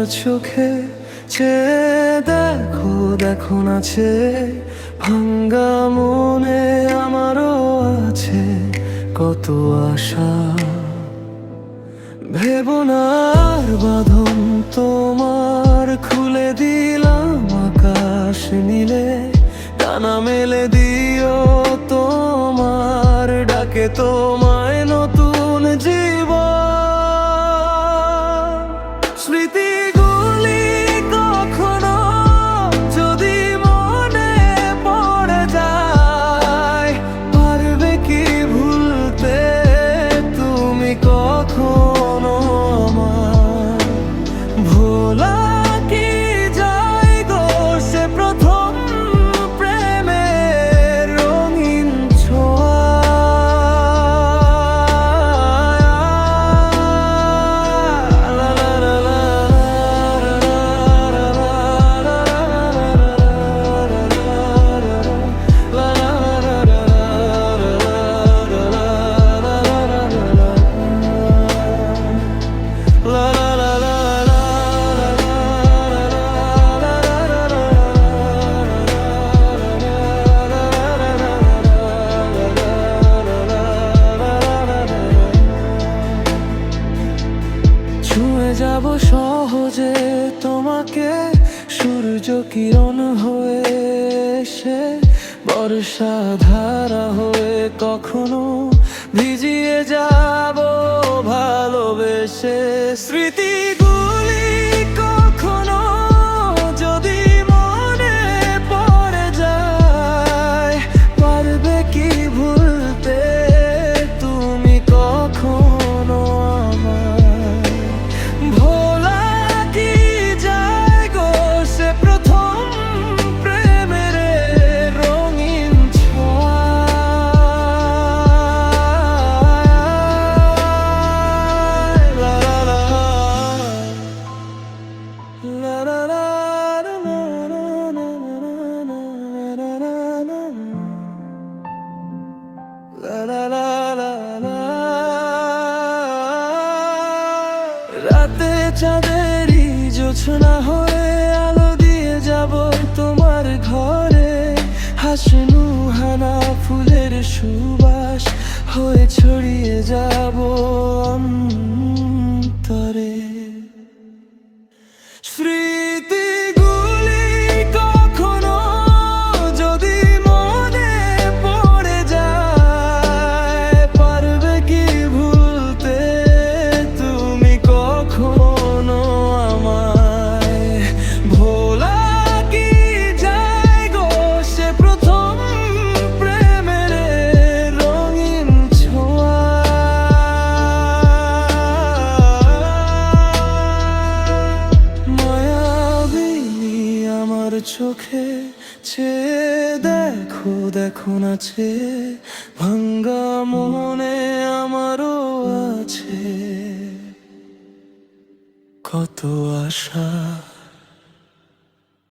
চোখে চেয়ে দেখো, দেখো নাচে ভাঙ্গা মনে আমারও আছে কত আশা। ভেবো না আর বাঁধন তোমার, খুলে দিলাম আকাশ নীলে, ডানা মেলে দিও তোমার ডাকে তোমায় নতুন জীবন। স্মৃতিগুলি কখনো যদি মনে পড়ে যায়, পারবে কি ভুলতে তুমি কখনো আমার? ভোলা কি যায় গো সে প্রথম প্রেমের রঙিন ছোঁয়া। লা লা লা লা ছুঁয়ে যাব সহজে তোমাকে, সূর্য কিরণ হয়ে এসে বর্ষা ধারা হয়ে কখনো ভিজিয়ে যাব ভালোবেসে। স্মৃতিগুলি কখনো যদি মনে পড়ে যায়, পারবে কি ভুলতে তুমি কখনো আমার? ভোলা কি যায় গো সে প্রথম প্রেমের রঙিন ছোঁয়া। লা লা লা লা লা লা লা লা লা লা লা। রাতে চাঁদেরই জোছনা হয়ে আলো দিয়ে যাব তোমার ঘরে, হাসনু হানা ফুলের সুবাস হয়ে ছড়িয়ে যাব অন্তরে। স্মৃতিগুলি কখনো যদি মনে পড়ে যায়, পারবে কি ভুলতে তুমি কখনো আমায়? ভোলা কি যায় গো সে প্রথম প্রেমের রঙিন ছোঁয়া। মায়াবিনী আমার চোখে চেয়ে দেখো, দেখো নাচে ভাঙ্গা মনে আমারও আছে কত আশা।